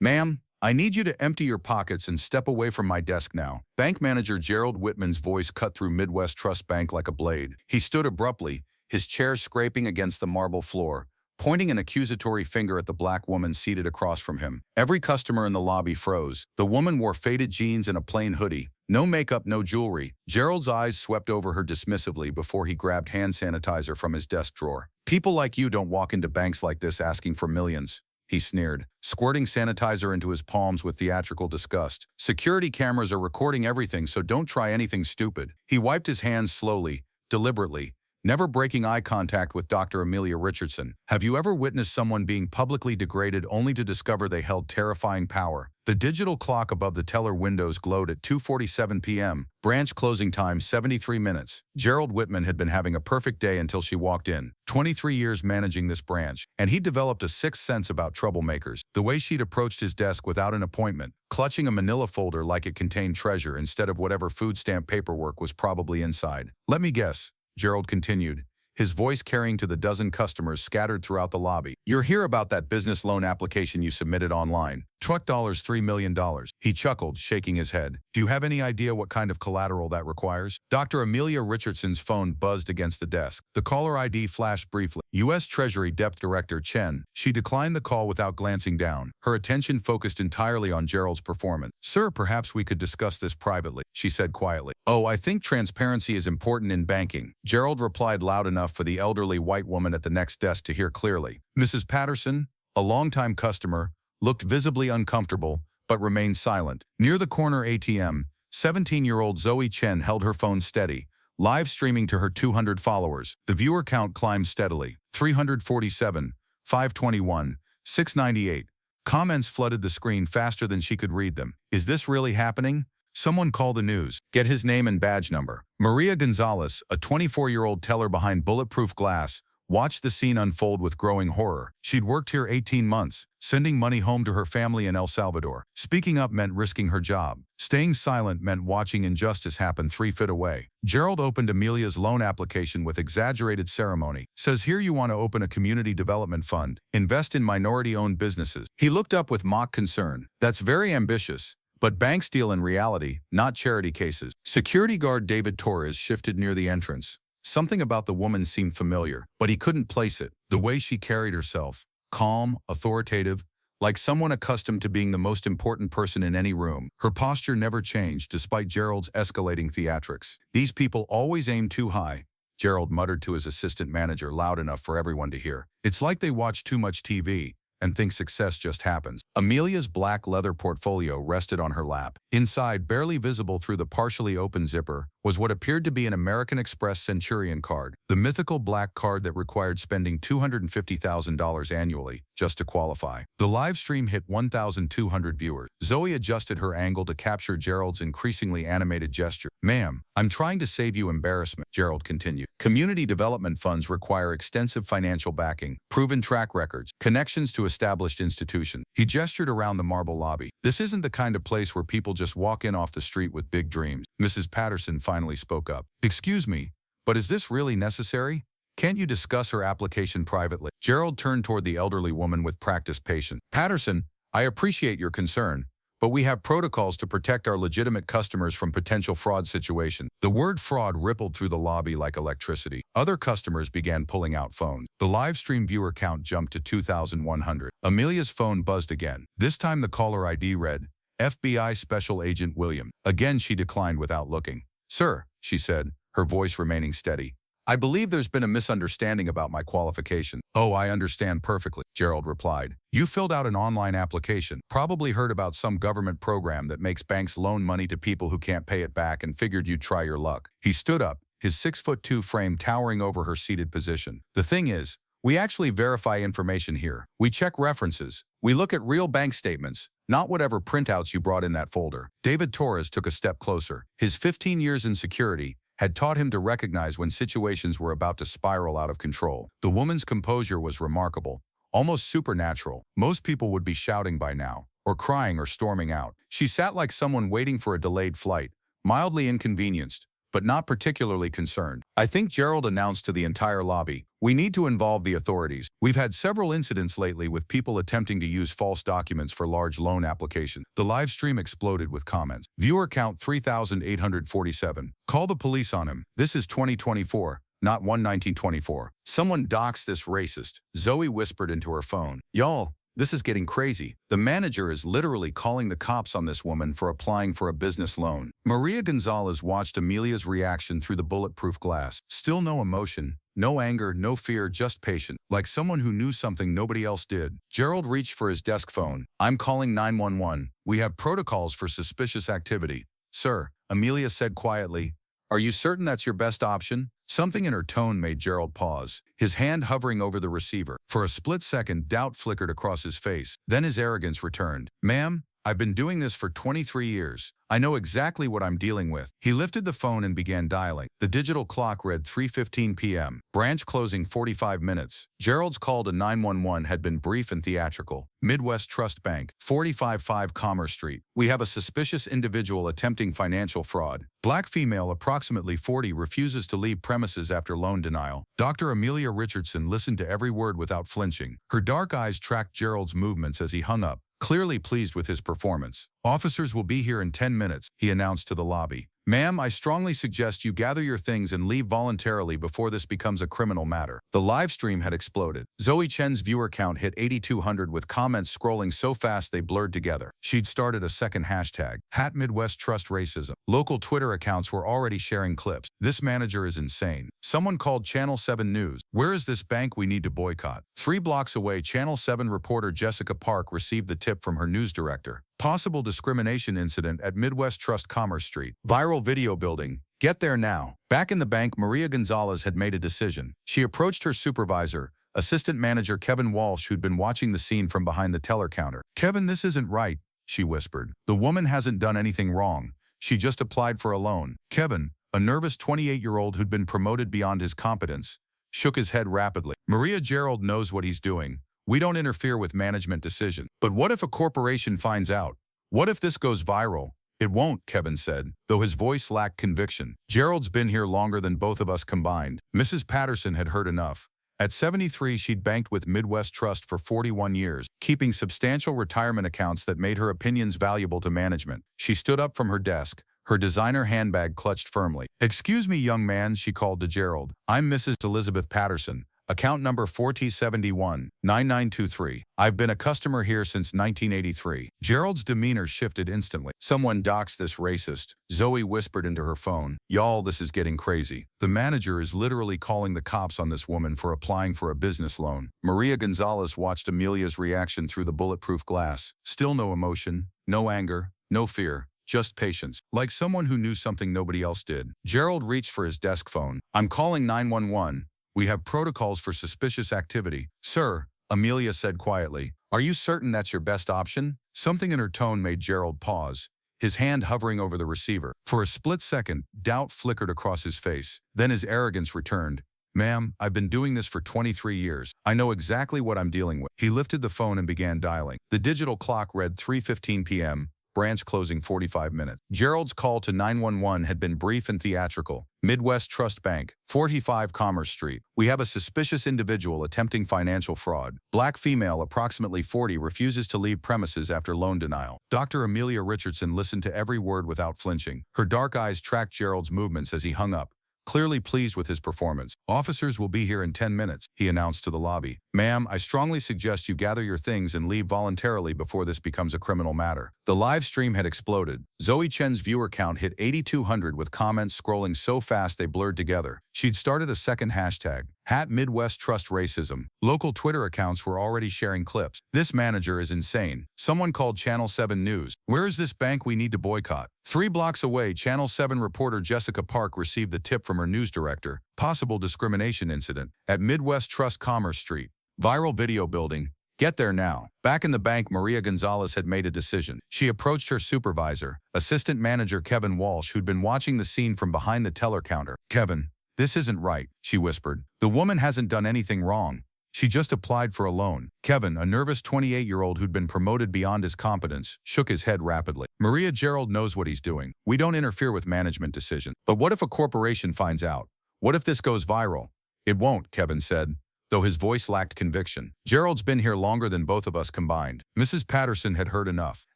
"Ma'am, I need you to empty your pockets and step away from my desk now." Bank manager Gerald Whitman's voice cut through Midwest Trust Bank like a blade. He stood abruptly, his chair scraping against the marble floor, pointing an accusatory finger at the black woman seated across from him. Every customer in the lobby froze. The woman wore faded jeans and a plain hoodie. No makeup, no jewelry. Gerald's eyes swept over her dismissively before he grabbed hand sanitizer from his desk drawer. "People like you don't walk into banks like this asking for millions," he sneered, squirting sanitizer into his palms with theatrical disgust. "Security cameras are recording everything, so don't try anything stupid." He wiped his hands slowly, deliberately, never breaking eye contact with Dr. Amelia Richardson. "Have you ever witnessed someone being publicly degraded only to discover they held terrifying power?" The digital clock above the teller windows glowed at 2:47 p.m. Branch closing time 73 minutes. Gerald Whitman had been having a perfect day until she walked in. 23 years managing this branch, and he'd developed a sixth sense about troublemakers. The way she'd approached his desk without an appointment, clutching a manila folder like it contained treasure instead of whatever food stamp paperwork was probably inside. "Let me guess," Gerald continued, his voice carrying to the dozen customers scattered throughout the lobby. "You're here about that business loan application you submitted online. Truck $3 million. He chuckled, shaking his head. "Do you have any idea what kind of collateral that requires?" Dr. Amelia Richardson's phone buzzed against the desk. The caller ID flashed briefly. U.S. Treasury Depth Director Chen. She declined the call without glancing down, her attention focused entirely on Gerald's performance. "Sir, perhaps we could discuss this privately," she said quietly. "Oh, I think transparency is important in banking," Gerald replied loud enough for the elderly white woman at the next desk to hear clearly. Mrs. Patterson, a longtime customer, looked visibly uncomfortable, but remained silent. Near the corner ATM, 17-year-old Zoe Chen held her phone steady, live streaming to her 200 followers. The viewer count climbed steadily. 347, 521, 698. Comments flooded the screen faster than she could read them. "Is this really happening? Someone call the news. Get his name and badge number." Maria Gonzalez, a 24-year-old teller behind bulletproof glass, watched the scene unfold with growing horror. She'd worked here 18 months, sending money home to her family in El Salvador. Speaking up meant risking her job. Staying silent meant watching injustice happen 3 feet away. Gerald opened Amelia's loan application with exaggerated ceremony. "Says here you want to open a community development fund, invest in minority-owned businesses." He looked up with mock concern. "That's very ambitious. But banks deal in reality, not charity cases." Security guard David Torres shifted near the entrance. Something about the woman seemed familiar, but he couldn't place it. The way she carried herself, calm, authoritative, like someone accustomed to being the most important person in any room. Her posture never changed despite Gerald's escalating theatrics. "These people always aim too high," Gerald muttered to his assistant manager loud enough for everyone to hear. "It's like they watch too much TV and think success just happens." Amelia's black leather portfolio rested on her lap. Inside, barely visible through the partially open zipper, was what appeared to be an American Express Centurion card, the mythical black card that required spending $250,000 annually just to qualify. The live stream hit 1,200 viewers. Zoe adjusted her angle to capture Gerald's increasingly animated gesture. "Ma'am, I'm trying to save you embarrassment," Gerald continued. "Community development funds require extensive financial backing, proven track records, connections to established institutions." He gestured around the marble lobby. "This isn't the kind of place where people just walk in off the street with big dreams." Mrs. Patterson finally spoke up. "Excuse me, but is this really necessary? Can't you discuss her application privately?" Gerald turned toward the elderly woman with practiced patience. "Patterson, I appreciate your concern, but we have protocols to protect our legitimate customers from potential fraud situations." The word fraud rippled through the lobby like electricity. Other customers began pulling out phones. The live stream viewer count jumped to 2,100. Amelia's phone buzzed again. This time the caller ID read, "FBI Special Agent William." Again she declined without looking. "Sir," she said, her voice remaining steady, "I believe there's been a misunderstanding about my qualification." "Oh, I understand perfectly," Gerald replied. "You filled out an online application, probably heard about some government program that makes banks loan money to people who can't pay it back and figured you'd try your luck." He stood up, his 6'2" frame towering over her seated position. "The thing is, we actually verify information here. We check references. We look at real bank statements, not whatever printouts you brought in that folder." David Torres took a step closer. His 15 years in security had taught him to recognize when situations were about to spiral out of control. The woman's composure was remarkable, almost supernatural. Most people would be shouting by now, or crying or storming out. She sat like someone waiting for a delayed flight, mildly inconvenienced, but not particularly concerned. "I think," Gerald announced to the entire lobby, "we need to involve the authorities." We've had several incidents lately with people attempting to use false documents for large loan applications. The live stream exploded with comments. Viewer count 3,847. Call the police on him. This is 2024, not 1924. Someone doxed this racist. Zoe whispered into her phone. Y'all, this is getting crazy. The manager is literally calling the cops on this woman for applying for a business loan. Maria Gonzalez watched Amelia's reaction through the bulletproof glass. Still no emotion, no anger, no fear, just patience. Like someone who knew something nobody else did. Gerald reached for his desk phone. I'm calling 911. We have protocols for suspicious activity. Sir, Amelia said quietly. Are you certain that's your best option? Something in her tone made Gerald pause, his hand hovering over the receiver. For a split second, doubt flickered across his face. Then his arrogance returned. Ma'am, I've been doing this for 23 years. I know exactly what I'm dealing with. He lifted the phone and began dialing. The digital clock read 3:15 p.m. Branch closing 45 minutes. Gerald's call to 911 had been brief and theatrical. Midwest Trust Bank, 455 Commerce Street. We have a suspicious individual attempting financial fraud. Black female, approximately 40, refuses to leave premises after loan denial. Dr. Amelia Richardson listened to every word without flinching. Her dark eyes tracked Gerald's movements as he hung up, clearly pleased with his performance. Officers will be here in 10 minutes, he announced to the lobby. Ma'am, I strongly suggest you gather your things and leave voluntarily before this becomes a criminal matter. The live stream had exploded. Zoe Chen's viewer count hit 8,200 with comments scrolling so fast they blurred together. She'd started a second hashtag, #MidwestTrustRacism. Local Twitter accounts were already sharing clips. This manager is insane. Someone called Channel 7 News. Where is this bank we need to boycott? 3 blocks away, Channel 7 reporter Jessica Park received the tip from her news director. Possible discrimination incident at Midwest Trust Commerce Street. Viral video building. Get there now. Back in the bank, Maria Gonzalez had made a decision. She approached her supervisor, assistant manager Kevin Walsh, who'd been watching the scene from behind the teller counter. Kevin, this isn't right, she whispered. The woman hasn't done anything wrong. She just applied for a loan. Kevin, a nervous 28-year-old who'd been promoted beyond his competence, shook his head rapidly. Maria, Gerald knows what he's doing. We don't interfere with management decisions. But what if a corporation finds out? What if this goes viral? It won't, Kevin said, though his voice lacked conviction. Gerald's been here longer than both of us combined. Mrs. Patterson had heard enough. At 73, she'd banked with Midwest Trust for 41 years, keeping substantial retirement accounts that made her opinions valuable to management. She stood up from her desk, her designer handbag clutched firmly. Excuse me, young man, she called to Gerald. I'm Mrs. Elizabeth Patterson. Account number 4T71-9923. I've been a customer here since 1983. Gerald's demeanor shifted instantly. Someone doxed this racist. Zoe whispered into her phone. Y'all, this is getting crazy. The manager is literally calling the cops on this woman for applying for a business loan. Maria Gonzalez watched Amelia's reaction through the bulletproof glass. Still no emotion, no anger, no fear. Just patience, like someone who knew something nobody else did. Gerald reached for his desk phone. I'm calling 911. We have protocols for suspicious activity. Sir, Amelia said quietly. Are you certain that's your best option? Something in her tone made Gerald pause, his hand hovering over the receiver. For a split second, doubt flickered across his face. Then his arrogance returned. Ma'am, I've been doing this for 23 years. I know exactly what I'm dealing with. He lifted the phone and began dialing. The digital clock read 3:15 p.m. Branch closing 45 minutes. Gerald's call to 911 had been brief and theatrical. Midwest Trust Bank, 45 Commerce Street. We have a suspicious individual attempting financial fraud. Black female, approximately 40, refuses to leave premises after loan denial. Dr. Amelia Richardson listened to every word without flinching. Her dark eyes tracked Gerald's movements as he hung up, clearly pleased with his performance. Officers will be here in 10 minutes, he announced to the lobby. Ma'am, I strongly suggest you gather your things and leave voluntarily before this becomes a criminal matter. The live stream had exploded. Zoe Chen's viewer count hit 8,200 with comments scrolling so fast they blurred together. She'd started a second hashtag, #MidwestTrustRacism. Local Twitter accounts were already sharing clips. This manager is insane. Someone called Channel 7 News. Where is this bank we need to boycott? 3 blocks away, Channel 7 reporter Jessica Park received the tip from her news director. Possible discrimination incident at Midwest Trust Commerce Street. Viral video building. Get there now. Back in the bank, Maria Gonzalez had made a decision. She approached her supervisor, assistant manager Kevin Walsh, who'd been watching the scene from behind the teller counter. Kevin, this isn't right, she whispered. The woman hasn't done anything wrong. She just applied for a loan. Kevin, a nervous 28-year-old who'd been promoted beyond his competence, shook his head rapidly. Maria, Gerald knows what he's doing. We don't interfere with management decisions. But what if a corporation finds out? What if this goes viral? It won't, Kevin said, though his voice lacked conviction. Gerald's been here longer than both of us combined. Mrs. Patterson had heard enough.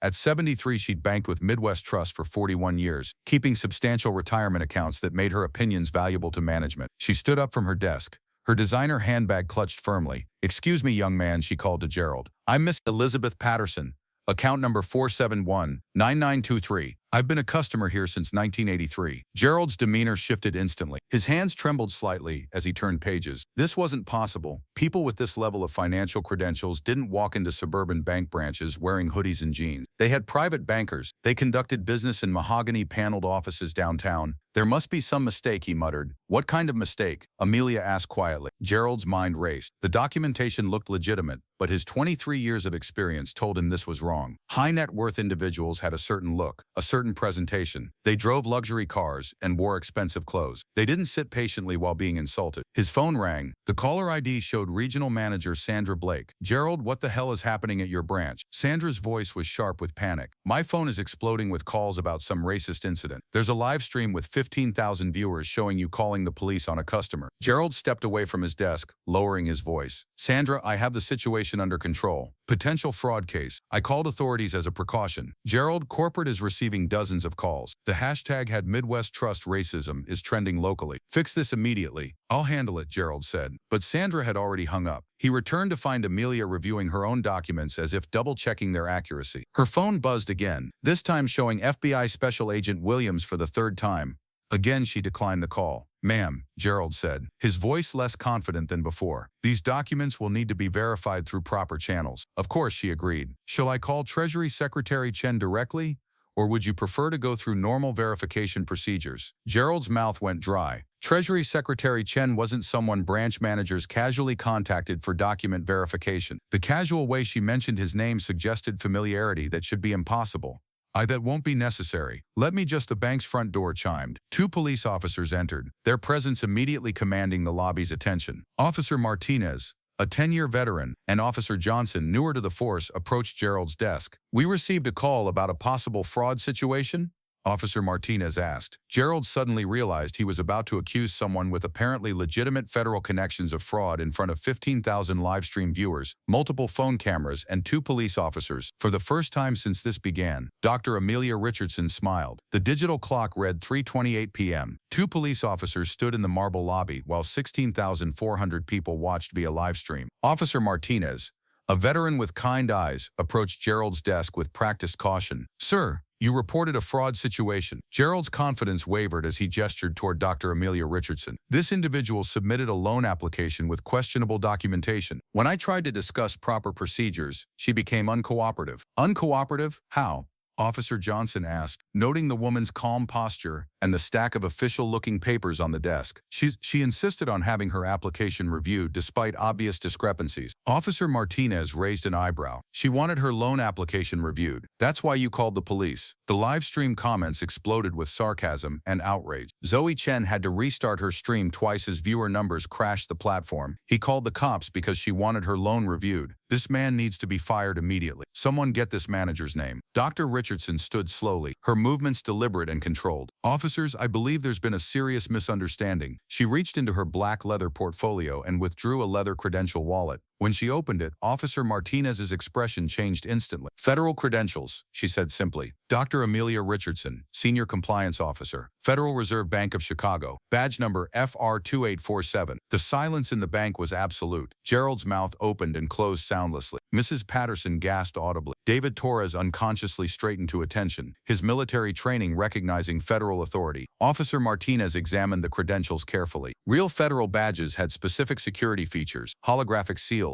At 73, she'd banked with Midwest Trust for 41 years, keeping substantial retirement accounts that made her opinions valuable to management. She stood up from her desk, her designer handbag clutched firmly. "Excuse me, young man," she called to Gerald. "I'm Miss Elizabeth Patterson. Account number 471-9923. I've been a customer here since 1983. Gerald's demeanor shifted instantly. His hands trembled slightly as he turned pages. This wasn't possible. People with this level of financial credentials didn't walk into suburban bank branches wearing hoodies and jeans. They had private bankers. They conducted business in mahogany-paneled offices downtown. "There must be some mistake," he muttered. "What kind of mistake?" Amelia asked quietly. Gerald's mind raced. The documentation looked legitimate, but his 23 years of experience told him this was wrong. High net worth individuals had a certain look, a certain presentation. They drove luxury cars and wore expensive clothes. They didn't sit patiently while being insulted. His phone rang. The caller ID showed regional manager Sandra Blake. "Gerald, what the hell is happening at your branch?" Sandra's voice was sharp with panic. "My phone is exploding with calls about some racist incident. There's a live stream with 15,000 viewers showing you calling the police on a customer." Gerald stepped away from his desk, lowering his voice. "Sandra, I have the situation under control. Potential fraud case. I called authorities as a precaution." Gerald, corporate is receiving dozens of calls. The hashtag had Midwest Trust racism is trending locally. "Fix this immediately." "I'll handle it," Gerald said. But Sandra had already hung up. He returned to find Amelia reviewing her own documents as if double-checking their accuracy. Her phone buzzed again, this time showing FBI Special Agent Williams for the third time. Again, she declined the call. "Ma'am," Gerald said, his voice less confident than before. "These documents will need to be verified through proper channels." "Of course," she agreed. "Shall I call Treasury Secretary Chen directly? Or would you prefer to go through normal verification procedures?" Gerald's mouth went dry. Treasury Secretary Chen wasn't someone branch managers casually contacted for document verification. The casual way she mentioned his name suggested familiarity that should be impossible. That won't be necessary. Let me just." The bank's front door chimed. Two police officers entered, their presence immediately commanding the lobby's attention. Officer Martinez, a 10-year veteran, and Officer Johnson, newer to the force, approached Gerald's desk. "We received a call about a possible fraud situation?" Officer Martinez asked. Gerald suddenly realized he was about to accuse someone with apparently legitimate federal connections of fraud in front of 15,000 live-stream viewers, multiple phone cameras, and two police officers. For the first time since this began, Dr. Amelia Richardson smiled. The digital clock read 3:28 p.m. Two police officers stood in the marble lobby while 16,400 people watched via livestream. Officer Martinez, a veteran with kind eyes, approached Gerald's desk with practiced caution. "Sir, you reported a fraud situation." Gerald's confidence wavered as he gestured toward Dr. Amelia Richardson. "This individual submitted a loan application with questionable documentation. When I tried to discuss proper procedures, she became uncooperative." "Uncooperative? How?" Officer Johnson asked, noting the woman's calm posture and the stack of official-looking papers on the desk. She insisted on having her application reviewed despite obvious discrepancies." Officer Martinez raised an eyebrow. "She wanted her loan application reviewed. That's why you called the police." The live-stream comments exploded with sarcasm and outrage. Zoe Chen had to restart her stream twice as viewer numbers crashed the platform. "He called the cops because she wanted her loan reviewed. This man needs to be fired immediately. Someone get this manager's name." Dr. Richardson stood slowly, her movements deliberate and controlled. "Officers, I believe there's been a serious misunderstanding." She reached into her black leather portfolio and withdrew a leather credential wallet. When she opened it, Officer Martinez's expression changed instantly. "Federal credentials," she said simply. "Dr. Amelia Richardson, Senior Compliance Officer, Federal Reserve Bank of Chicago, badge number FR2847. The silence in the bank was absolute. Gerald's mouth opened and closed soundlessly. Mrs. Patterson gasped audibly. David Torres unconsciously straightened to attention, his military training recognizing federal authority. Officer Martinez examined the credentials carefully. Real federal badges had specific security features, holographic seals,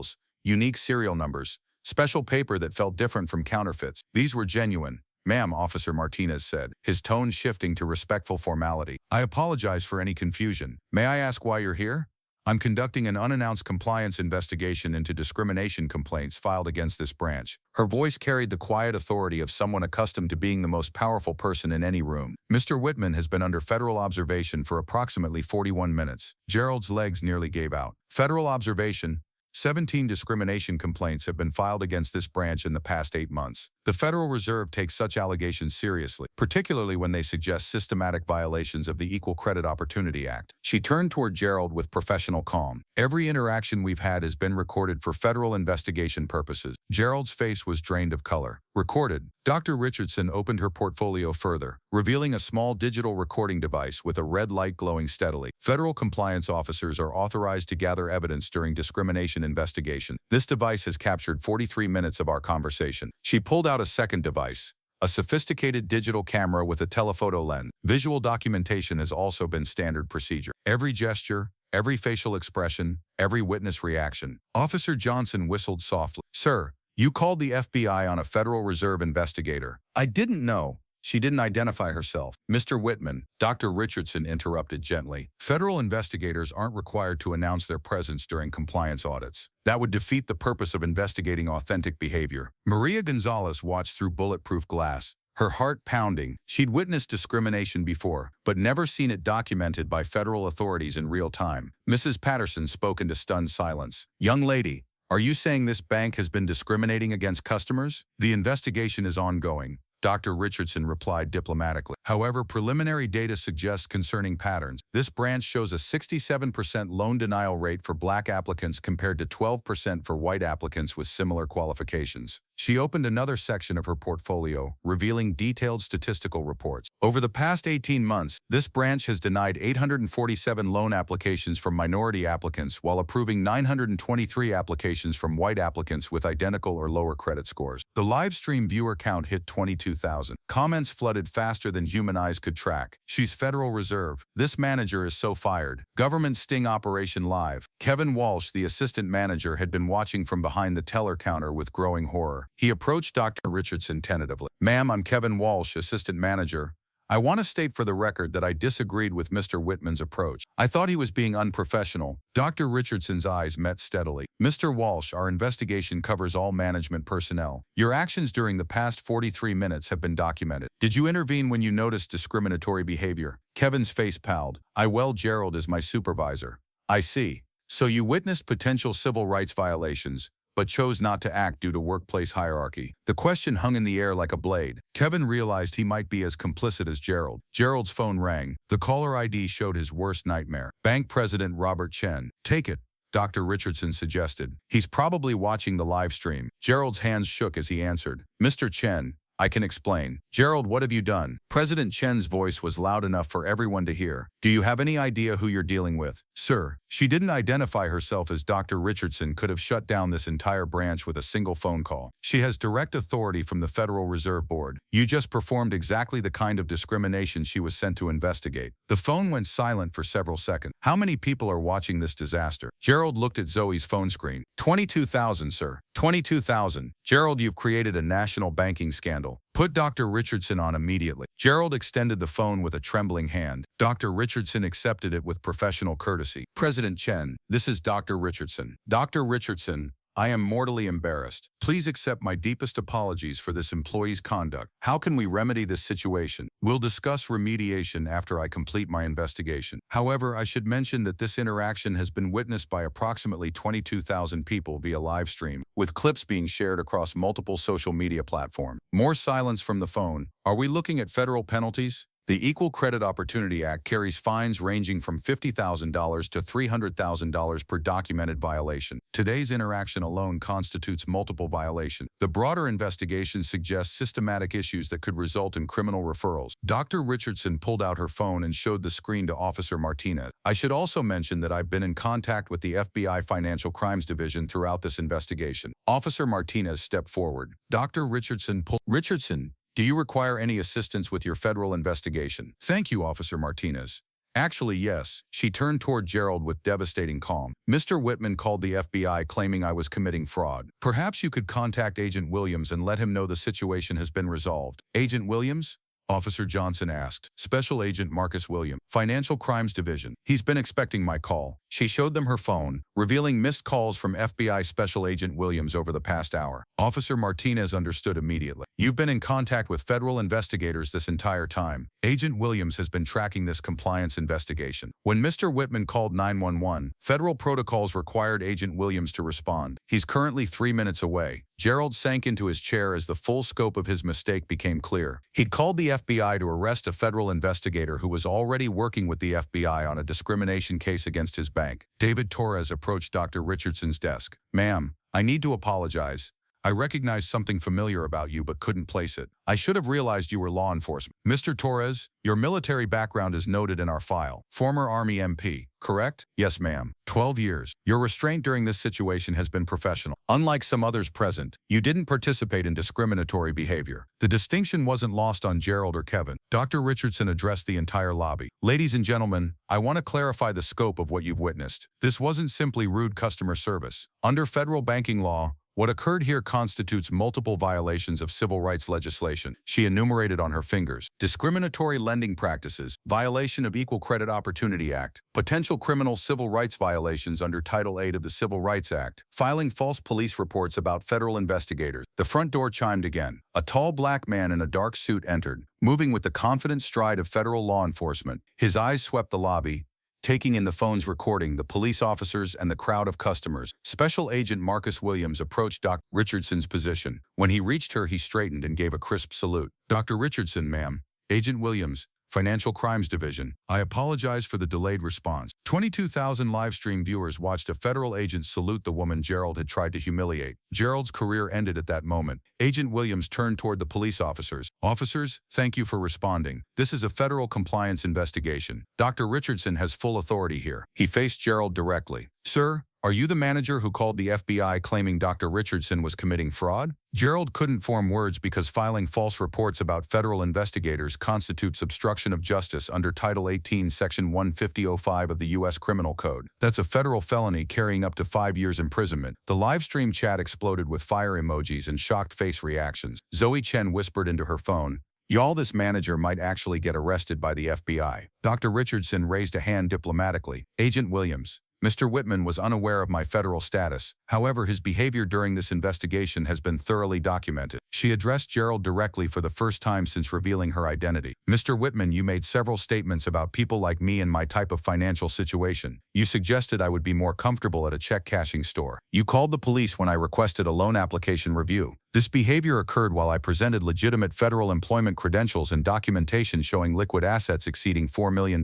unique serial numbers, special paper that felt different from counterfeits. These were genuine. "Ma'am," Officer Martinez said, his tone shifting to respectful formality. "I apologize for any confusion. May I ask why you're here?" "I'm conducting an unannounced compliance investigation into discrimination complaints filed against this branch." Her voice carried the quiet authority of someone accustomed to being the most powerful person in any room. "Mr. Whitman has been under federal observation for approximately 41 minutes. Gerald's legs nearly gave out. "Federal observation? 17 discrimination complaints have been filed against this branch in the past 8 months. The Federal Reserve takes such allegations seriously, particularly when they suggest systematic violations of the Equal Credit Opportunity Act. She turned toward Gerald with professional calm. Every interaction we've had has been recorded for federal investigation purposes. Gerald's face was drained of color. Recorded. Dr. Richardson opened her portfolio further, revealing a small digital recording device with a red light glowing steadily. Federal compliance officers are authorized to gather evidence during discrimination investigation. This device has captured 43 minutes of our conversation. She pulled out a second device, a sophisticated digital camera with a telephoto lens. Visual documentation has also been standard procedure. Every gesture, every facial expression, every witness reaction. Officer Johnson whistled softly. "Sir, you called the FBI on a Federal Reserve investigator." "I didn't know." She didn't identify herself. "Mr. Whitman," Dr. Richardson interrupted gently, "federal investigators aren't required to announce their presence during compliance audits. That would defeat the purpose of investigating authentic behavior." Maria Gonzalez watched through bulletproof glass, her heart pounding. She'd witnessed discrimination before, but never seen it documented by federal authorities in real time. Mrs. Patterson spoke into stunned silence. "Young lady, are you saying this bank has been discriminating against customers?" "The investigation is ongoing," Dr. Richardson replied diplomatically. "However, preliminary data suggests concerning patterns. This branch shows a 67% loan denial rate for black applicants compared to 12% for white applicants with similar qualifications." She opened another section of her portfolio, revealing detailed statistical reports. Over the past 18 months, this branch has denied 847 loan applications from minority applicants while approving 923 applications from white applicants with identical or lower credit scores. The live stream viewer count hit 22,000. Comments flooded faster than human eyes could track. "She's Federal Reserve. This manager is so fired. Government sting operation live." Kevin Walsh, the assistant manager, had been watching from behind the teller counter with growing horror. He approached Dr. Richardson tentatively. "Ma'am, I'm Kevin Walsh, assistant manager. I want to state for the record that I disagreed with Mr. Whitman's approach. I thought he was being unprofessional." Dr. Richardson's eyes met steadily. "Mr. Walsh, our investigation covers all management personnel. Your actions during the past 43 minutes have been documented. Did you intervene when you noticed discriminatory behavior?" Kevin's face palled. Gerald is my supervisor." "I see. So you witnessed potential civil rights violations, but chose not to act due to workplace hierarchy." The question hung in the air like a blade. Kevin realized he might be as complicit as Gerald. Gerald's phone rang. The caller ID showed his worst nightmare. "Bank President Robert Chen." "Take it," Dr. Richardson suggested. "He's probably watching the live stream." Gerald's hands shook as he answered. "Mr. Chen, I can explain." "Gerald, what have you done?" President Chen's voice was loud enough for everyone to hear. "Do you have any idea who you're dealing with?" "Sir." She didn't identify herself as Dr. Richardson could have shut down this entire branch with a single phone call. "She has direct authority from the Federal Reserve Board. You just performed exactly the kind of discrimination she was sent to investigate." The phone went silent for several seconds. "How many people are watching this disaster?" Gerald looked at Zoe's phone screen. 22,000, sir. 22,000. "Gerald, you've created a national banking scandal. Put Dr. Richardson on immediately." Gerald extended the phone with a trembling hand. Dr. Richardson accepted it with professional courtesy. "President Chen, this is Dr. Richardson." "Dr. Richardson, I am mortally embarrassed. Please accept my deepest apologies for this employee's conduct. How can we remedy this situation? We'll discuss remediation after I complete my investigation. However, I should mention that this interaction has been witnessed by approximately 22,000 people via live stream, with clips being shared across multiple social media platforms." More silence from the phone. "Are we looking at federal penalties?" The Equal Credit Opportunity Act carries fines ranging from $50,000 to $300,000 per documented violation. Today's interaction alone constitutes multiple violations. The broader investigation suggests systematic issues that could result in criminal referrals. Dr. Richardson pulled out her phone and showed the screen to Officer Martinez. "I should also mention that I've been in contact with the FBI Financial Crimes Division throughout this investigation." Officer Martinez stepped forward. Dr. Richardson "Richardson, do you require any assistance with your federal investigation?" "Thank you, Officer Martinez. Actually, yes." She turned toward Gerald with devastating calm. "Mr. Whitman called the FBI claiming I was committing fraud. Perhaps you could contact Agent Williams and let him know the situation has been resolved." "Agent Williams?" Officer Johnson asked. Special Agent Marcus Williams, Financial Crimes Division. He's been expecting my call. She showed them her phone, revealing missed calls from FBI Special Agent Williams over the past hour. Officer Martinez understood immediately. You've been in contact with federal investigators this entire time. Agent Williams has been tracking this compliance investigation. When Mr. Whitman called 911, federal protocols required Agent Williams to respond. He's currently 3 minutes away. Gerald sank into his chair as the full scope of his mistake became clear. He'd called the FBI to arrest a federal investigator who was already working with the FBI on a discrimination case against his bank. David Torres approached Dr. Richardson's desk. Ma'am, I need to apologize. I recognized something familiar about you but couldn't place it. I should have realized you were law enforcement. Mr. Torres, your military background is noted in our file. Former Army MP, correct? Yes, ma'am. 12 years. Your restraint during this situation has been professional. Unlike some others present, you didn't participate in discriminatory behavior. The distinction wasn't lost on Gerald or Kevin. Dr. Richardson addressed the entire lobby. Ladies and gentlemen, I want to clarify the scope of what you've witnessed. This wasn't simply rude customer service. Under federal banking law, what occurred here constitutes multiple violations of civil rights legislation. She enumerated on her fingers. Discriminatory lending practices, violation of Equal Credit Opportunity Act, potential criminal civil rights violations under Title VIII of the Civil Rights Act, filing false police reports about federal investigators. The front door chimed again. A tall black man in a dark suit entered, moving with the confident stride of federal law enforcement. His eyes swept the lobby, taking in the phone's recording, the police officers, and the crowd of customers. Special Agent Marcus Williams approached Dr. Richardson's position. When he reached her, he straightened and gave a crisp salute. Dr. Richardson, ma'am. Agent Williams, Financial Crimes Division. I apologize for the delayed response. 22,000 live-stream viewers watched a federal agent salute the woman Gerald had tried to humiliate. Gerald's career ended at that moment. Agent Williams turned toward the police officers. Officers, thank you for responding. This is a federal compliance investigation. Dr. Richardson has full authority here. He faced Gerald directly. Sir, are you the manager who called the FBI claiming Dr. Richardson was committing fraud? Gerald couldn't form words because filing false reports about federal investigators constitutes obstruction of justice under Title 18, Section 150.05 of the U.S. Criminal Code. That's a federal felony carrying up to 5 years imprisonment. The live stream chat exploded with fire emojis and shocked face reactions. Zoe Chen whispered into her phone, "Y'all, this manager might actually get arrested by the FBI." Dr. Richardson raised a hand diplomatically. Agent Williams, Mr. Whitman was unaware of my federal status. However, his behavior during this investigation has been thoroughly documented. She addressed Gerald directly for the first time since revealing her identity. Mr. Whitman, you made several statements about people like me and my type of financial situation. You suggested I would be more comfortable at a check cashing store. You called the police when I requested a loan application review. This behavior occurred while I presented legitimate federal employment credentials and documentation showing liquid assets exceeding $4 million.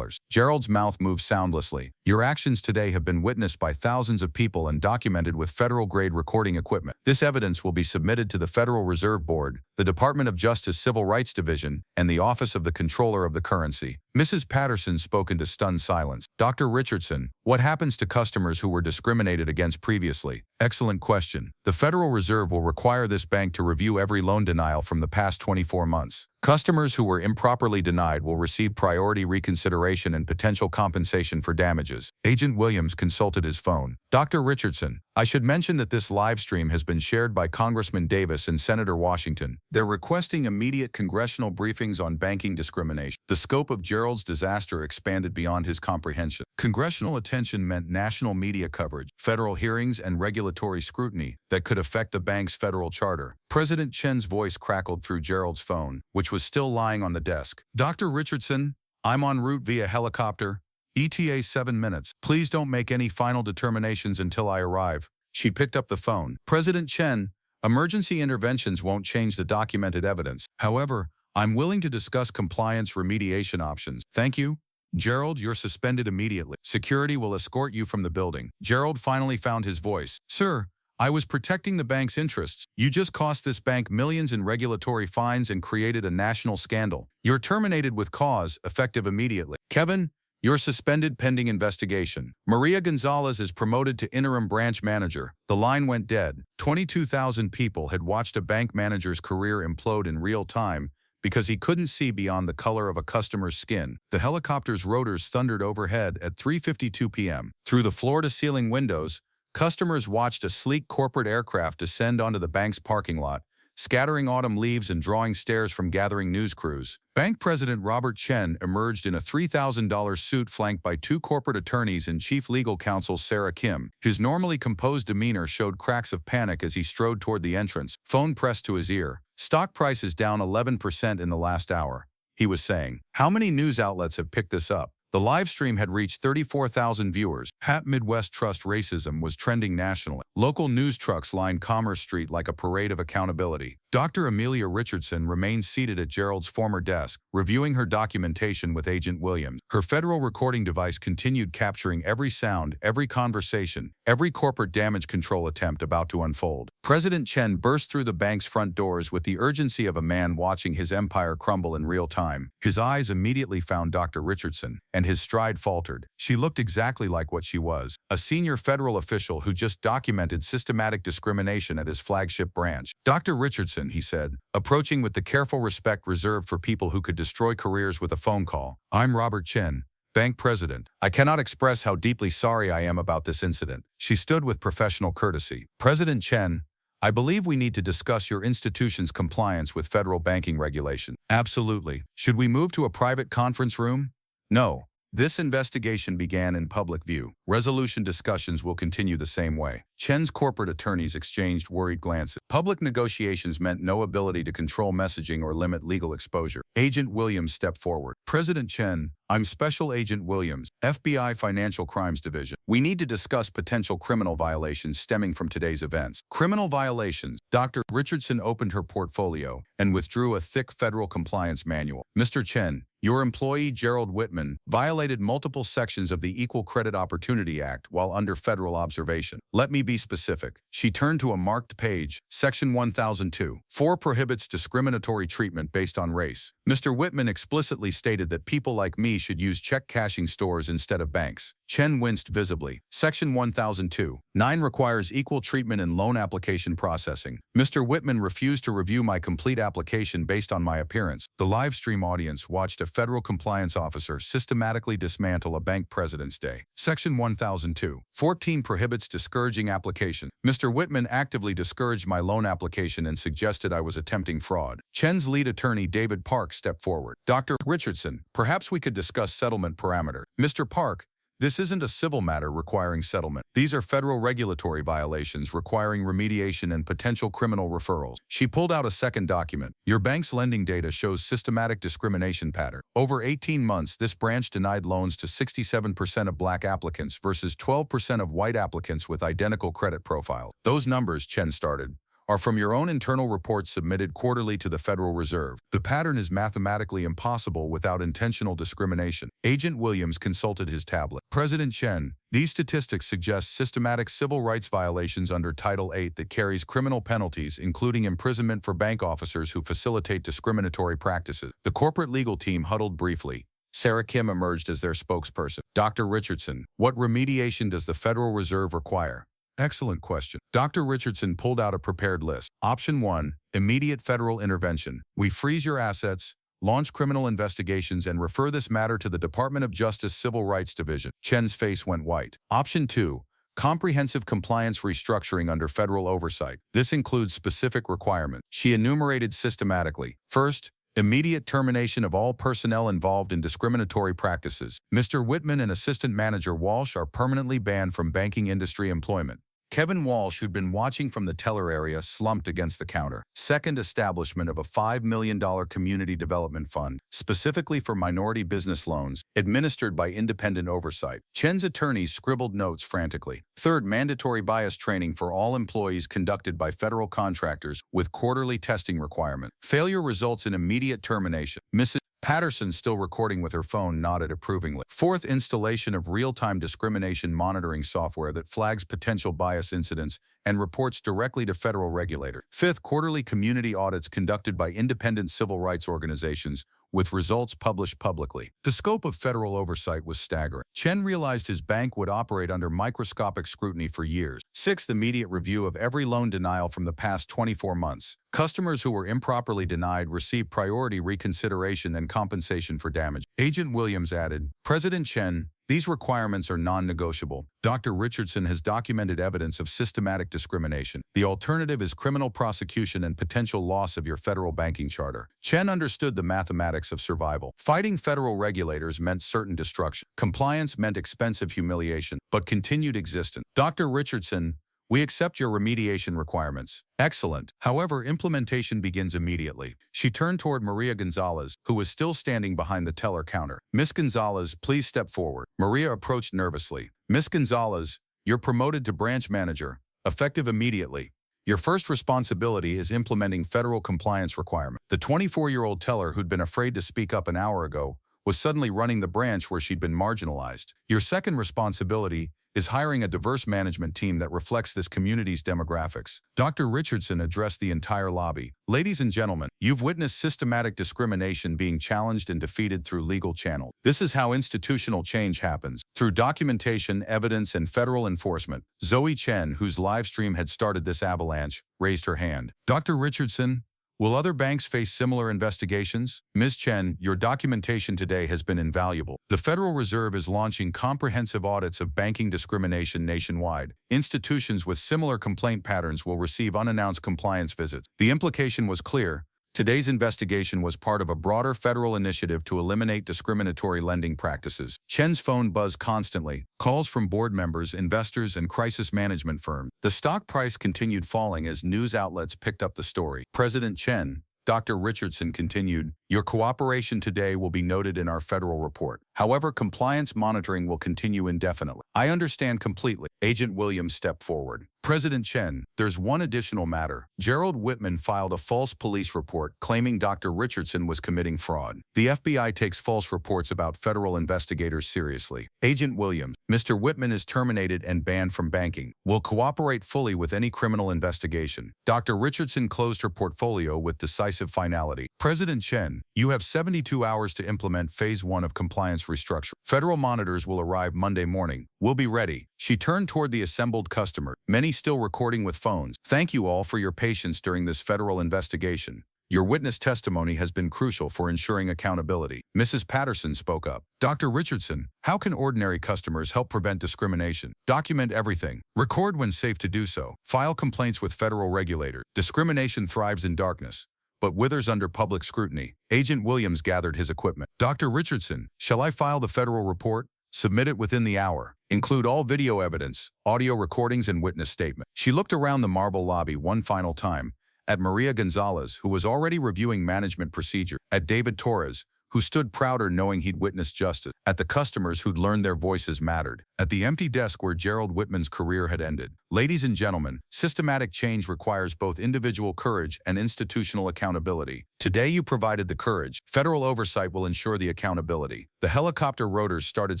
Gerald's mouth moved soundlessly. Your actions today have been witnessed by thousands of people and documented with federal-grade recording equipment. This evidence will be submitted to the Federal Reserve Board, the Department of Justice Civil Rights Division, and the Office of the Comptroller of the Currency. Mrs. Patterson spoke into stunned silence. Dr. Richardson, what happens to customers who were discriminated against previously? Excellent question. The Federal Reserve will require this bank to review every loan denial from the past 24 months. Customers who were improperly denied will receive priority reconsideration and potential compensation for damages. Agent Williams consulted his phone. Dr. Richardson, I should mention that this live stream has been shared by Congressman Davis and Senator Washington. They're requesting immediate congressional briefings on banking discrimination. The scope of Gerald's disaster expanded beyond his comprehension. Congressional attention meant national media coverage, federal hearings, and regulatory scrutiny that could affect the bank's federal charter. President Chen's voice crackled through Gerald's phone, which was still lying on the desk. Dr. Richardson, I'm en route via helicopter. ETA 7 minutes. Please don't make any final determinations until I arrive. She picked up the phone. President Chen, emergency interventions won't change the documented evidence. However, I'm willing to discuss compliance remediation options. Thank you. Gerald, you're suspended immediately. Security will escort you from the building. Gerald finally found his voice. Sir, I was protecting the bank's interests. You just cost this bank millions in regulatory fines and created a national scandal. You're terminated with cause, effective immediately. Kevin, you're suspended pending investigation. Maria Gonzalez is promoted to interim branch manager. The line went dead. 22,000 people had watched a bank manager's career implode in real time because he couldn't see beyond the color of a customer's skin. The helicopter's rotors thundered overhead at 3:52 p.m. Through the floor-to-ceiling windows, customers watched a sleek corporate aircraft descend onto the bank's parking lot, scattering autumn leaves and drawing stares from gathering news crews. Bank President Robert Chen emerged in a $3,000 suit flanked by two corporate attorneys and Chief Legal Counsel Sarah Kim. His normally composed demeanor showed cracks of panic as he strode toward the entrance, phone pressed to his ear. Stock prices down 11% in the last hour, he was saying. How many news outlets have picked this up? The live stream had reached 34,000 viewers. Midwest Trust racism was trending nationally. Local news trucks lined Commerce Street like a parade of accountability. Dr. Amelia Richardson remained seated at Gerald's former desk, reviewing her documentation with Agent Williams. Her federal recording device continued capturing every sound, every conversation, every corporate damage control attempt about to unfold. President Chen burst through the bank's front doors with the urgency of a man watching his empire crumble in real time. His eyes immediately found Dr. Richardson, and his stride faltered. She looked exactly like what she was, a senior federal official who just documented systematic discrimination at his flagship branch. Dr. Richardson, he said, approaching with the careful respect reserved for people who could destroy careers with a phone call. I'm Robert Chen, bank president. I cannot express how deeply sorry I am about this incident. She stood with professional courtesy. President Chen, I believe we need to discuss your institution's compliance with federal banking regulation. Absolutely. Should we move to a private conference room? No. This investigation began in public view. Resolution discussions will continue the same way. Chen's corporate attorneys exchanged worried glances. Public negotiations meant no ability to control messaging or limit legal exposure. Agent Williams stepped forward. President Chen, I'm Special Agent Williams, FBI Financial Crimes Division. We need to discuss potential criminal violations stemming from today's events. Criminal violations. Dr. Richardson opened her portfolio and withdrew a thick federal compliance manual. Mr. Chen, your employee Gerald Whitman violated multiple sections of the Equal Credit Opportunity Act while under federal observation. Let me be specific. She turned to a marked page, Section 1002. 4 prohibits discriminatory treatment based on race. Mr. Whitman explicitly stated that people like me should use check cashing stores instead of banks. Chen winced visibly. Section 1002. 9 requires equal treatment in loan application processing. Mr. Whitman refused to review my complete application based on my appearance. The live stream audience watched a federal compliance officer systematically dismantle a bank president's day. Section 1002. 14 prohibits discouraging application. Mr. Whitman actively discouraged my loan application and suggested I was attempting fraud. Chen's lead attorney David Park stepped forward. Dr. Richardson, perhaps we could discuss settlement parameters. Mr. Park, this isn't a civil matter requiring settlement. These are federal regulatory violations requiring remediation and potential criminal referrals. She pulled out a second document. Your bank's lending data shows systematic discrimination pattern. Over 18 months, this branch denied loans to 67% of black applicants versus 12% of white applicants with identical credit profiles. Those numbers, Chen started, are from your own internal reports submitted quarterly to the Federal Reserve. The pattern is mathematically impossible without intentional discrimination. Agent Williams consulted his tablet. President Chen, these statistics suggest systematic civil rights violations under Title VIII that carries criminal penalties, including imprisonment for bank officers who facilitate discriminatory practices. The corporate legal team huddled briefly. Sarah Kim emerged as their spokesperson. Dr. Richardson, what remediation does the Federal Reserve require? Excellent question. Dr. Richardson pulled out a prepared list. Option 1, immediate federal intervention. We freeze your assets, launch criminal investigations, and refer this matter to the Department of Justice Civil Rights Division. Chen's face went white. Option 2, comprehensive compliance restructuring under federal oversight. This includes specific requirements. She enumerated systematically. First, immediate termination of all personnel involved in discriminatory practices. Mr. Whitman and Assistant Manager Walsh are permanently banned from banking industry employment. Kevin Walsh, who'd been watching from the teller area, slumped against the counter. Second, establishment of a $5 million community development fund, specifically for minority business loans, administered by independent oversight. Chen's attorneys scribbled notes frantically. Third, mandatory bias training for all employees conducted by federal contractors with quarterly testing requirements. Failure results in immediate termination. Mrs. Patterson, still recording with her phone, nodded approvingly. Fourth, installation of real-time discrimination monitoring software that flags potential bias incidents and reports directly to federal regulators. Fifth, quarterly community audits conducted by independent civil rights organizations with results published publicly. The scope of federal oversight was staggering. Chen realized his bank would operate under microscopic scrutiny for years. Sixth, immediate review of every loan denial from the past 24 months. Customers who were improperly denied received priority reconsideration and compensation for damage. Agent Williams added, President Chen, These requirements are non-negotiable. Dr. Richardson has documented evidence of systematic discrimination. The alternative is criminal prosecution and potential loss of your federal banking charter. Chen understood the mathematics of survival. Fighting federal regulators meant certain destruction. Compliance meant expensive humiliation, but continued existence. Dr. Richardson, we accept your remediation requirements. Excellent. However, implementation begins immediately. She turned toward Maria Gonzalez, who was still standing behind the teller counter. Miss Gonzalez, please step forward. Maria approached nervously. Miss Gonzalez, you're promoted to branch manager, effective immediately. Your first responsibility is implementing federal compliance requirements. The 24-year-old teller who'd been afraid to speak up an hour ago was suddenly running the branch where she'd been marginalized. Your second responsibility is hiring a diverse management team that reflects this community's demographics. Dr. Richardson addressed the entire lobby. Ladies and gentlemen, you've witnessed systematic discrimination being challenged and defeated through legal channels. This is how institutional change happens, through documentation, evidence, and federal enforcement. Zoe Chen, whose live stream had started this avalanche, raised her hand. Dr. Richardson, will other banks face similar investigations? Ms. Chen, your documentation today has been invaluable. The Federal Reserve is launching comprehensive audits of banking discrimination nationwide. Institutions with similar complaint patterns will receive unannounced compliance visits. The implication was clear. Today's investigation was part of a broader federal initiative to eliminate discriminatory lending practices. Chen's phone buzzed constantly, calls from board members, investors, and crisis management firms. The stock price continued falling as news outlets picked up the story. President Chen, Dr. Richardson continued, your cooperation today will be noted in our federal report. However, compliance monitoring will continue indefinitely. I understand completely. Agent Williams stepped forward. President Chen, there's one additional matter. Gerald Whitman filed a false police report claiming Dr. Richardson was committing fraud. The FBI takes false reports about federal investigators seriously. Agent Williams, Mr. Whitman is terminated and banned from banking. Will cooperate fully with any criminal investigation. Dr. Richardson closed her portfolio with decisive finality. President Chen, you have 72 hours to implement Phase 1 of compliance restructure. Federal monitors will arrive Monday morning. We'll be ready. She turned toward the assembled customer, many still recording with phones. Thank you all for your patience during this federal investigation. Your witness testimony has been crucial for ensuring accountability. Mrs. Patterson spoke up. Dr. Richardson, how can ordinary customers help prevent discrimination? Document everything. Record when safe to do so. File complaints with federal regulators. Discrimination thrives in darkness, but withers under public scrutiny. Agent Williams gathered his equipment. Dr. Richardson, shall I file the federal report? Submit it within the hour. Include all video evidence, audio recordings, and witness statement. She looked around the marble lobby one final time, at Maria Gonzalez, who was already reviewing management procedure, at David Torres, who stood prouder knowing he'd witnessed justice, at the customers who'd learned their voices mattered, at the empty desk where Gerald Whitman's career had ended. Ladies and gentlemen, systematic change requires both individual courage and institutional accountability. Today you provided the courage. Federal oversight will ensure the accountability. The helicopter rotors started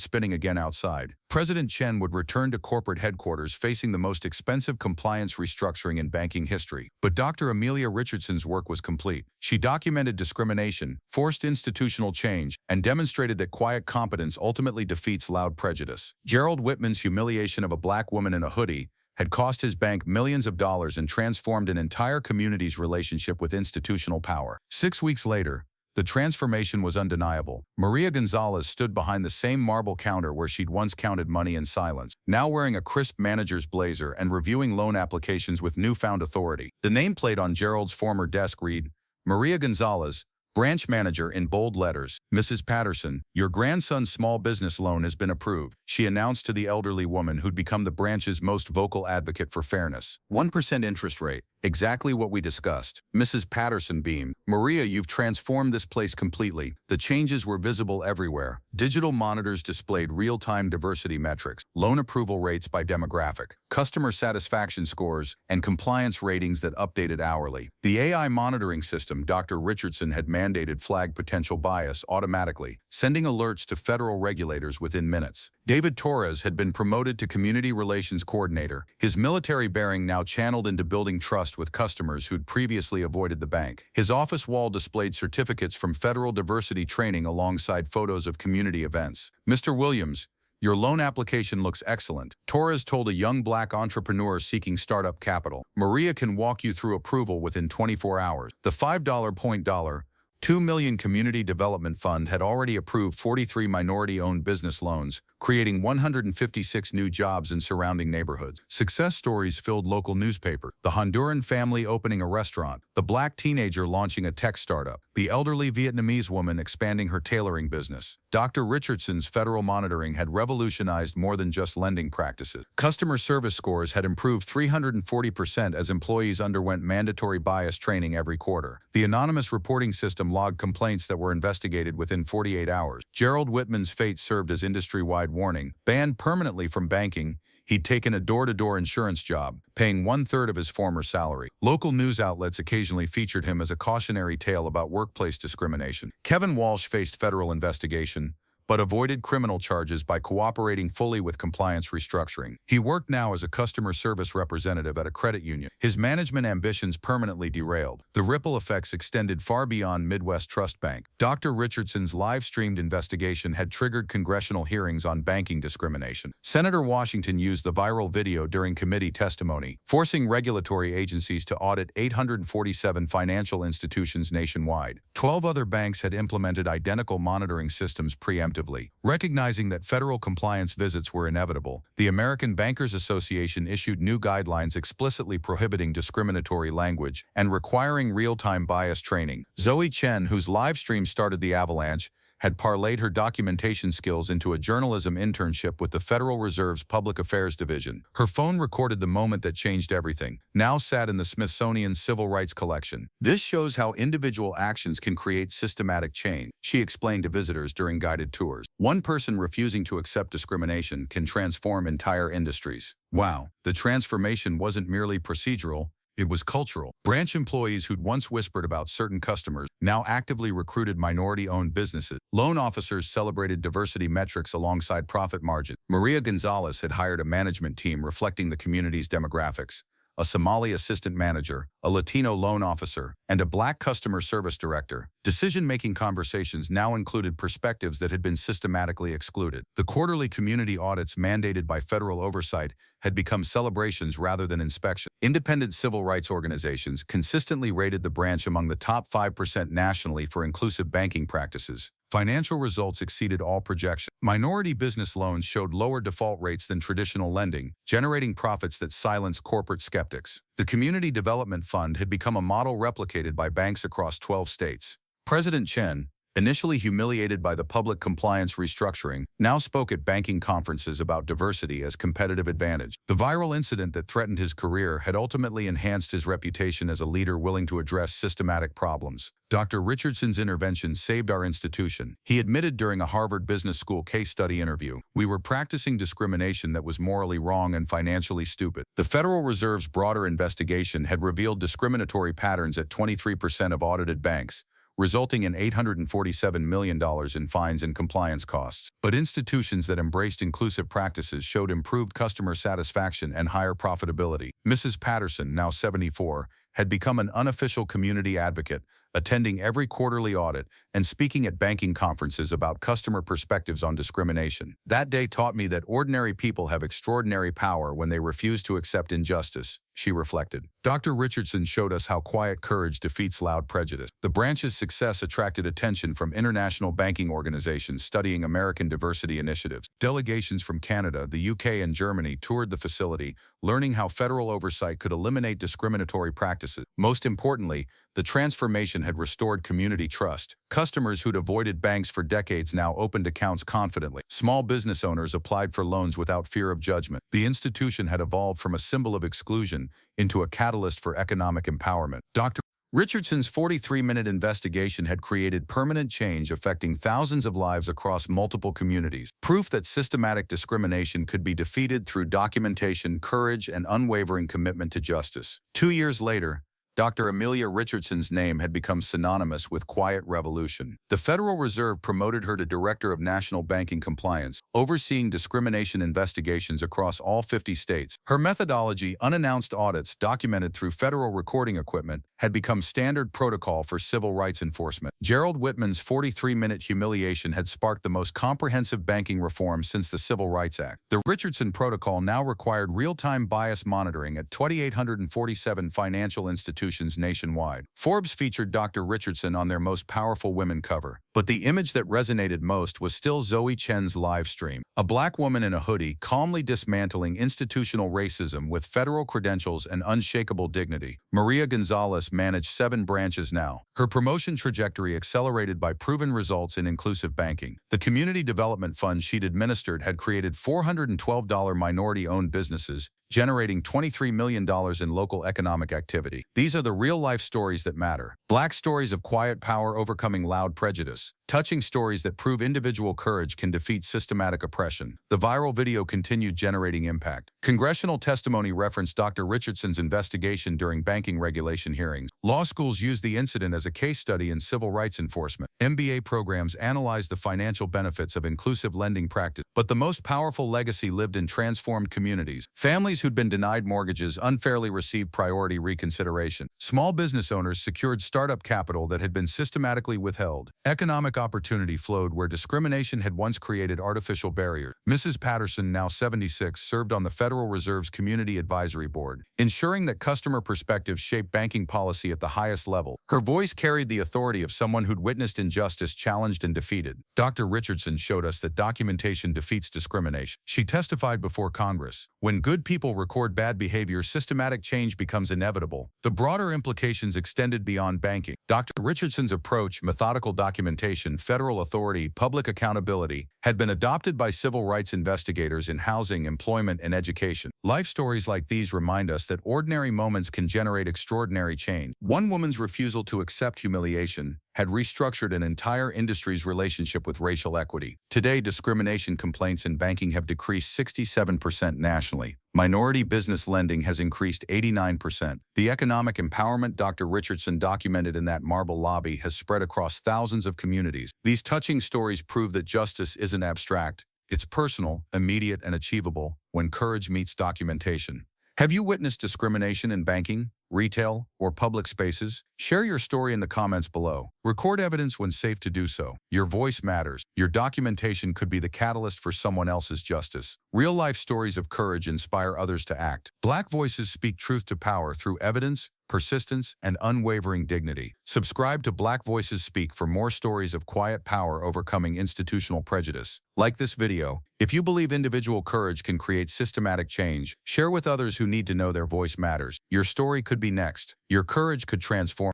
spinning again outside. President Chen would return to corporate headquarters facing the most expensive compliance restructuring in banking history. But Dr. Amelia Richardson's work was complete. She documented discrimination, forced institutional change, and demonstrated that quiet competence ultimately defeats loud prejudice. Gerald Whitman's humiliation of a black woman in a hoodie had cost his bank millions of dollars and transformed an entire community's relationship with institutional power. 6 weeks later, the transformation was undeniable. Maria Gonzalez stood behind the same marble counter where she'd once counted money in silence, now wearing a crisp manager's blazer and reviewing loan applications with newfound authority. The nameplate on Gerald's former desk read, Maria Gonzalez, branch manager, in bold letters. Mrs. Patterson, your grandson's small business loan has been approved, she announced to the elderly woman who'd become the branch's most vocal advocate for fairness. 1% interest rate, exactly what we discussed. Mrs. Patterson beamed. Maria, you've transformed this place completely. The changes were visible everywhere. Digital monitors displayed real-time diversity metrics, loan approval rates by demographic, customer satisfaction scores, and compliance ratings that updated hourly. The AI monitoring system Dr. Richardson had mandated flagged potential bias automatically, sending alerts to federal regulators within minutes. David Torres had been promoted to Community Relations Coordinator, his military bearing now channeled into building trust with customers who'd previously avoided the bank. His office wall displayed certificates from federal diversity training alongside photos of community events. Mr. Williams, your loan application looks excellent, Torres told a young black entrepreneur seeking startup capital. Maria can walk you through approval within 24 hours. The $5 point dollar 2 million Community Development Fund had already approved 43 minority-owned business loans, creating 156 new jobs in surrounding neighborhoods. Success stories filled local newspapers. The Honduran family opening a restaurant, the black teenager launching a tech startup, the elderly Vietnamese woman expanding her tailoring business. Dr. Richardson's federal monitoring had revolutionized more than just lending practices. Customer service scores had improved 340% as employees underwent mandatory bias training every quarter. The anonymous reporting system logged complaints that were investigated within 48 hours. Gerald Whitman's fate served as industry-wide warning. Banned permanently from banking, he'd taken a door-to-door insurance job, paying 1/3 of his former salary. Local news outlets occasionally featured him as a cautionary tale about workplace discrimination. Kevin Walsh faced federal investigation, but avoided criminal charges by cooperating fully with compliance restructuring. He worked now as a customer service representative at a credit union. His management ambitions permanently derailed. The ripple effects extended far beyond Midwest Trust Bank. Dr. Richardson's live-streamed investigation had triggered congressional hearings on banking discrimination. Senator Washington used the viral video during committee testimony, forcing regulatory agencies to audit 847 financial institutions nationwide. 12 other banks had implemented identical monitoring systems preemptively. Recognizing that federal compliance visits were inevitable, the American Bankers Association issued new guidelines explicitly prohibiting discriminatory language and requiring real-time bias training. Zoe Chen, whose live stream started the avalanche, had parlayed her documentation skills into a journalism internship with the Federal Reserve's Public Affairs Division. Her phone recorded the moment that changed everything, now sat in the Smithsonian Civil Rights Collection. This shows how individual actions can create systematic change, she explained to visitors during guided tours. One person refusing to accept discrimination can transform entire industries. Wow, the transformation wasn't merely procedural, it was cultural. Branch employees who'd once whispered about certain customers now actively recruited minority-owned businesses. Loan officers celebrated diversity metrics alongside profit margins. Maria Gonzalez had hired a management team reflecting the community's demographics. A Somali assistant manager, a Latino loan officer, and a black customer service director. Decision-making conversations now included perspectives that had been systematically excluded. The quarterly community audits mandated by federal oversight had become celebrations rather than inspection. Independent civil rights organizations consistently rated the branch among the top 5% nationally for inclusive banking practices. Financial results exceeded all projections. Minority business loans showed lower default rates than traditional lending, generating profits that silenced corporate skeptics. The Community Development Fund had become a model replicated by banks across 12 states. President Chen, initially humiliated by the public compliance restructuring, now spoke at banking conferences about diversity as competitive advantage. The viral incident that threatened his career had ultimately enhanced his reputation as a leader willing to address systematic problems. Dr. Richardson's intervention saved our institution. He admitted during a Harvard Business School case study interview, "We were practicing discrimination that was morally wrong and financially stupid." The Federal Reserve's broader investigation had revealed discriminatory patterns at 23% of audited banks, resulting in $847 million in fines and compliance costs. But institutions that embraced inclusive practices showed improved customer satisfaction and higher profitability. Mrs. Patterson, now 74, had become an unofficial community advocate, attending every quarterly audit and speaking at banking conferences about customer perspectives on discrimination. That day taught me that ordinary people have extraordinary power when they refuse to accept injustice, she reflected. Dr. Richardson showed us how quiet courage defeats loud prejudice. The branch's success attracted attention from international banking organizations studying American diversity initiatives. Delegations from Canada, the UK, and Germany toured the facility, learning how federal oversight could eliminate discriminatory practices. Most importantly, the transformation had restored community trust. Customers who'd avoided banks for decades now opened accounts confidently. Small business owners applied for loans without fear of judgment. The institution had evolved from a symbol of exclusion into a catalyst for economic empowerment. Dr. Richardson's 43-minute investigation had created permanent change affecting thousands of lives across multiple communities. Proof that systematic discrimination could be defeated through documentation, courage, and unwavering commitment to justice. 2 years later, Dr. Amelia Richardson's name had become synonymous with quiet revolution. The Federal Reserve promoted her to Director of National Banking Compliance, overseeing discrimination investigations across all 50 states. Her methodology, unannounced audits documented through federal recording equipment, had become standard protocol for civil rights enforcement. Gerald Whitman's 43-minute humiliation had sparked the most comprehensive banking reform since the Civil Rights Act. The Richardson Protocol now required real-time bias monitoring at 2,847 financial institutions institutions nationwide. Forbes featured Dr. Richardson on their most powerful women cover. But the image that resonated most was still Zoe Chen's live stream. A black woman in a hoodie calmly dismantling institutional racism with federal credentials and unshakable dignity. Maria Gonzalez managed 7 branches now. Her promotion trajectory accelerated by proven results in inclusive banking. The community development fund she'd administered had created $412 minority-owned businesses, generating $23 million in local economic activity. These are the real-life stories that matter. Black stories of quiet power overcoming loud prejudice. Touching stories that prove individual courage can defeat systematic oppression. The viral video continued generating impact. Congressional testimony referenced Dr. Richardson's investigation during banking regulation hearings. Law schools used the incident as a case study in civil rights enforcement. MBA programs analyzed the financial benefits of inclusive lending practice. But the most powerful legacy lived in transformed communities. Families who'd been denied mortgages unfairly received priority reconsideration. Small business owners secured startup capital that had been systematically withheld. Economic opportunity flowed where discrimination had once created artificial barriers. Mrs. Patterson, now 76, served on the Federal Reserve's Community Advisory Board, ensuring that customer perspectives shaped banking policy at the highest level. Her voice carried the authority of someone who'd witnessed injustice challenged and defeated. Dr. Richardson showed us that documentation defeats discrimination. She testified before Congress. When good people record bad behavior, systematic change becomes inevitable. The broader implications extended beyond banking. Dr. Richardson's approach, methodical documentation, federal authority, public accountability, had been adopted by civil rights investigators in housing, employment, and education. Life stories like these remind us that ordinary moments can generate extraordinary change. One woman's refusal to accept humiliation had restructured an entire industry's relationship with racial equity. Today, discrimination complaints in banking have decreased 67% nationally. Minority business lending has increased 89%. The economic empowerment Dr. Richardson documented in that marble lobby has spread across thousands of communities. These touching stories prove that justice isn't abstract. It's personal, immediate, and achievable when courage meets documentation. Have you witnessed discrimination in banking, retail, or public spaces? Share your story in the comments below. Record evidence when safe to do so. Your voice matters. Your documentation could be the catalyst for someone else's justice. Real-life stories of courage inspire others to act. Black voices speak truth to power through evidence, persistence, and unwavering dignity. Subscribe to Black Voices Speak for more stories of quiet power overcoming institutional prejudice. Like this video. If you believe individual courage can create systematic change, share with others who need to know their voice matters. Your story could be next. Your courage could transform.